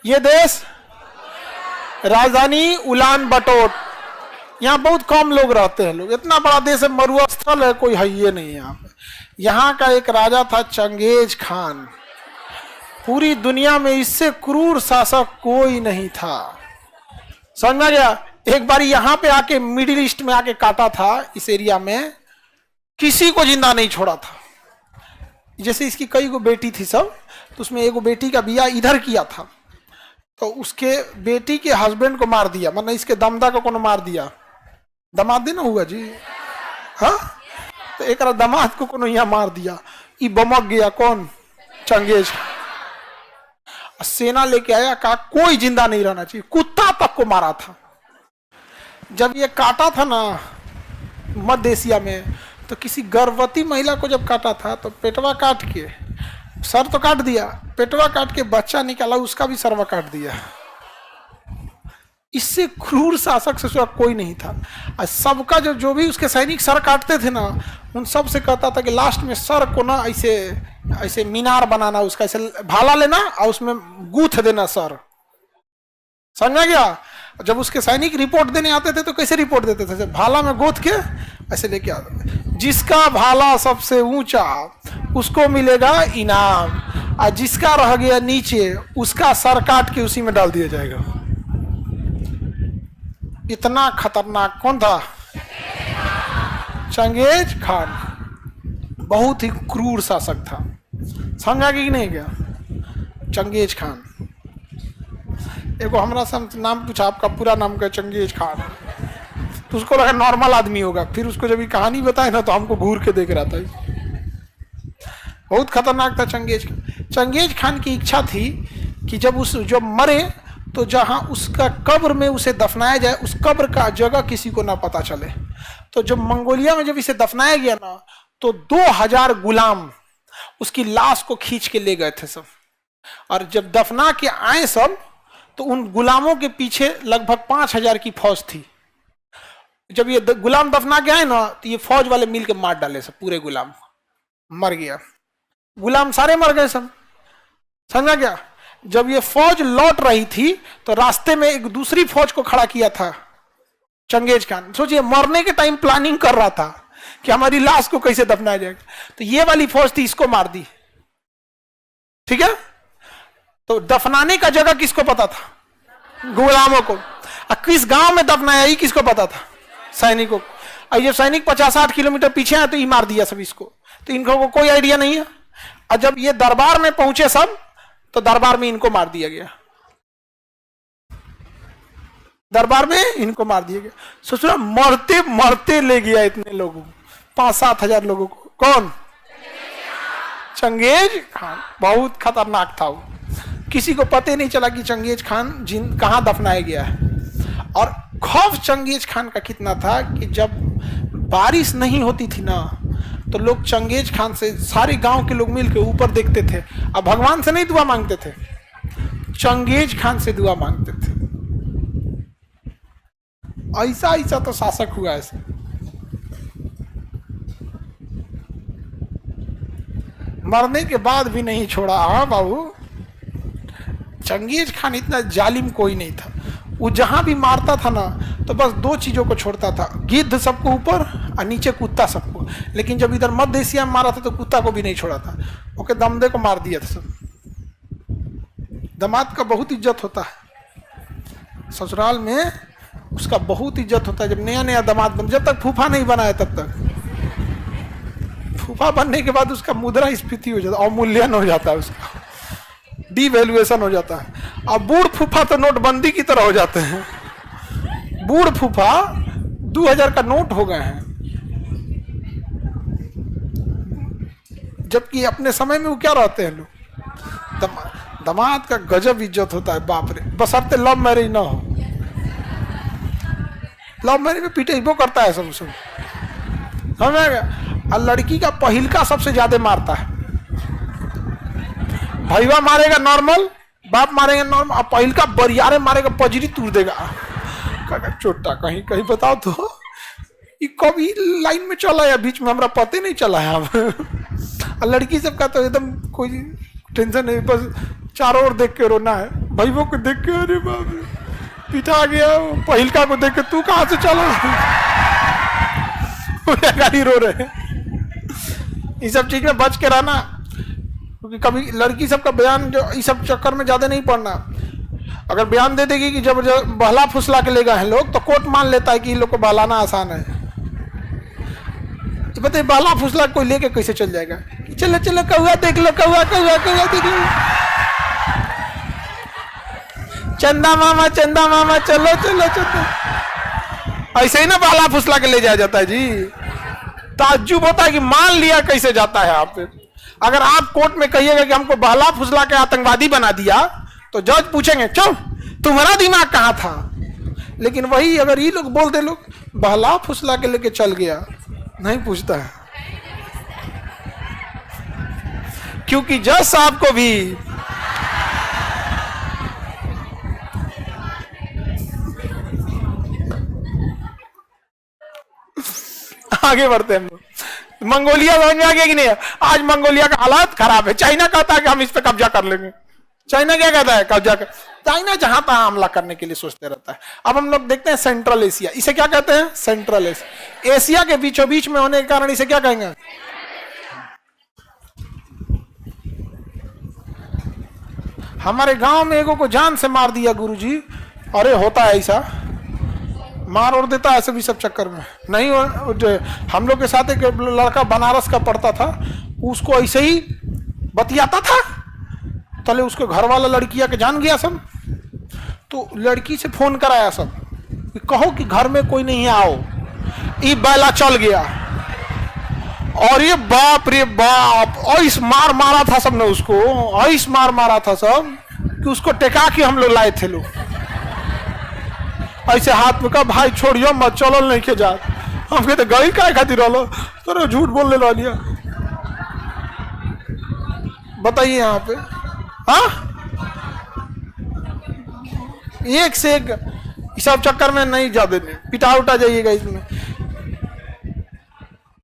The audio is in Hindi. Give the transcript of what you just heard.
ये देश राजधानी उलान बटोर, यहाँ बहुत कम लोग रहते हैं। लोग, इतना बड़ा देश है, मरुस्थल है, कोई है ये नहीं यहाँ पे। यहाँ का एक राजा था चंगेज खान। पूरी दुनिया में इससे क्रूर शासक कोई नहीं था। समझ में गया? एक बार यहाँ पे आके मिडिल ईस्ट में आके काटा था, इस एरिया में किसी को जिंदा नहीं छोड़ा था। जैसे इसकी कई गो बेटी थी सब, तो उसमें एगो बेटी का बियाह इधर किया था, तो उसके बेटी के हस्बैंड को मार दिया, मतलब इसके दमदा को कोनो मार दिया। दमाद ना हुआ जी, हाँ, तो एक दमाद को कोनो यहाँ मार दिया। ये बमक गया कौन? चंगेज। सेना लेके आया, कहा कोई जिंदा नहीं रहना चाहिए, कुत्ता तक को मारा था। जब ये काटा था ना मध्य एशिया में, तो किसी गर्भवती महिला को जब काटा था तो पेटवा काट के, सर तो काट दिया, पेटवा काट के बच्चा निकाला, उसका भी सरवा काट दिया। इससे क्रूर शासक से कोई नहीं था। और सबका जो भी उसके सैनिक सर काटते थे ना, उन सब से कहता था कि लास्ट में सर को ना ऐसे ऐसे मीनार बनाना, उसका ऐसे भाला लेना और उसमें गूंथ देना सर। समझ गया? जब उसके सैनिक रिपोर्ट देने आते थे तो कैसे रिपोर्ट देते थे? भाला में गोथ के ऐसे लेके आते थे। जिसका भाला सबसे ऊंचा उसको मिलेगा इनाम, और जिसका रह गया नीचे उसका सर काट के उसी में डाल दिया जाएगा। इतना खतरनाक कौन था? Genghis Khan. बहुत ही क्रूर शासक था। समझा कि नहीं गया? Genghis Khan. एगो हमरा से नाम पूछा, आपका पूरा नाम क्या? Genghis Khan. तो उसको लगा नॉर्मल आदमी होगा, फिर उसको जब ये कहानी बताए ना तो हमको घूर के देख रहा था। बहुत खतरनाक था चंगेज खान। चंगेज खान की इच्छा थी कि जब मरे तो जहां उसका कब्र में उसे दफनाया जाए, उस कब्र का जगह किसी को ना पता चले। तो जब मंगोलिया में जब इसे दफनाया गया ना, तो 2000 गुलाम उसकी लाश को खींच के ले गए थे सब। और जब दफना के आए सब, तो उन गुलामों के पीछे लगभग 5000 की फौज थी। जब ये गुलाम दफना के आए ना, तो ये फौज वाले मिल के मार डाले सब, पूरे गुलाम मर गया। गुलाम सारे मर गए सब। समझा क्या? जब ये फौज लौट रही थी तो रास्ते में एक दूसरी फौज को खड़ा किया था चंगेज खान। सोचिए, मरने के टाइम प्लानिंग कर रहा था कि हमारी लाश को कैसे दफनाया जाएगा। तो ये वाली फौज थी, इसको मार दी। ठीक है? तो दफनाने का जगह किसको पता था? गुलामों को। और किस गांव में दफनाया ही किसको पता था? सैनिकों को। और ये सैनिक 50-60 किलोमीटर पीछे आए तो ये मार दिया सब इसको, तो इनको कोई आइडिया नहीं है। और जब ये दरबार में पहुंचे सब, तो दरबार में इनको मार दिया गया। दरबार में इनको मार दिया गया। सोचो, मरते मरते ले गया इतने लोगों को, 5-7 हजार लोगों को। कौन? Genghis Khan. बहुत खतरनाक था वो। किसी को पता नहीं चला कि चंगेज खान कहां दफनाया गया है। और खौफ चंगेज खान का कितना था कि जब बारिश नहीं होती थी ना, तो लोग चंगेज खान से, सारे गांव के लोग मिलकर ऊपर देखते थे। अब भगवान से नहीं दुआ मांगते थे, चंगेज खान से दुआ मांगते थे। ऐसा ऐसा तो शासक हुआ ऐसे। मरने के बाद भी नहीं छोड़ा। हाँ बाबू, चंगेज खान इतना जालिम कोई नहीं था। वो जहां भी मारता था ना, तो बस 2 चीजों को छोड़ता था, गिद्ध सबको ऊपर और नीचे कुत्ता सबको। लेकिन जब इधर मध्य एशिया में मारा था तो कुत्ता को भी नहीं छोड़ा था, ओके, दमदे को मार दिया था सब। दामाद का बहुत इज्जत होता है ससुराल में, उसका बहुत इज्जत होता है। जब नया नया दामाद बन, जब तक फूफा नहीं बना है तब तक। फूफा बनने के बाद उसका मुद्रा स्फीति हो जाता है, अवमूल्यन हो जाता है, उसका डिवैल्यूएशन हो जाता है। अब बूढ़ फूफा तो नोटबंदी की तरह हो जाते हैं। बूढ़ फूफा 2000 का नोट हो गए हैं, जबकि अपने समय में वो क्या रहते हैं लोग। दामाद का गजब इज्जत होता है, बाप रे। बशर्ते लव मैरिज ना हो। लव मैरिज में पिटेबो करता है सब समझ गया। और लड़की का पहिलका सबसे ज्यादा मारता है। भैया मारेगा नॉर्मल, बाप मारेगा नॉर्मल, और पहिलका बरियारे मारेगा, पजरी तोड़ देगा। चोटा कहीं कहीं बताओ तो, ये कभी लाइन में चला है, बीच में हमरा पता नहीं चला है। अब लड़की सबका तो एकदम कोई टेंशन नहीं, बस चारों ओर देख के रोना है। भाइयों को देख के अरे बाप रे पिटा गया, पहिलका को देख के तू कहां से चला गाड़ी रो रहे हैं। इस सब चीज में बच के रहना, क्योंकि कभी लड़की सबका बयान जो इस सब चक्कर में ज्यादा नहीं पड़ना। अगर बयान दे देगी कि जब बहला फुसला के ले गए हैं लोग, तो कोर्ट मान लेता है कि इन लोग को बहलाना आसान है। तो बताइए बहला फुसला कोई लेके कैसे चल जाएगा कि चलो चलो कौआ देख लो, कौआ कौआ कौआ देख लो, चंदा मामा चलो चलो चलो, ऐसे ही ना बहला फुसला के ले जाया जाता है जी। ताज्जुब होता है कि मान लिया कैसे जाता है आप। अगर आप कोर्ट में कहिएगा कि हमको बहला फुसला के आतंकवादी बना दिया, तो जज पूछेंगे चल तुम्हारा दिमाग कहां था। लेकिन वही अगर ये लोग बोल दे लोग बहला फुसला के लेके चल गया, नहीं पूछता है, क्योंकि जज साहब को भी आगे बढ़ते हैं। मंगोलिया समझ में आ गया कि नहीं? आज मंगोलिया का हालात खराब है। चाइना कहता है कि हम इस पे कब्जा कर लेंगे। चाइना क्या कहता है? कब्जा कर। चाइना जहां तहां हमला करने के लिए सोचते रहता है। अब हम लोग देखते हैं सेंट्रल एशिया, इसे क्या कहते हैं? Central Asia. एशिया के बीचों बीच में होने के कारण इसे क्या कहेंगे? हमारे गांव में एगो को जान से मार दिया गुरुजी। अरे होता है ऐसा, मार और देता है ऐसे भी सब चक्कर में नहीं। हम लोग के साथ एक लड़का बनारस का पढ़ता था, उसको ऐसे ही बतियाता था, तले उसके घर वाला लड़किया के जान गया सब, तो लड़की से फोन कराया सब कि कहो कि घर में कोई नहीं है आओ। ये बैला चल गया और ये बाप रे बाप ऐस मार मारा था सबने उसको, ऐस मार मारा था सब कि उसको टेका के हम लोग लाए थे लोग ऐसे हाथ में। कहा भाई छोड़ियो मत, चलो नहीं के जा। हम कहते गई काय खातिर रहो, तो झूठ बोलने ला लिया। बताइए यहाँ पे हाँ, एक से एक सब चक्कर में नहीं जा देने, पिटा उठा जाइएगा इसमें।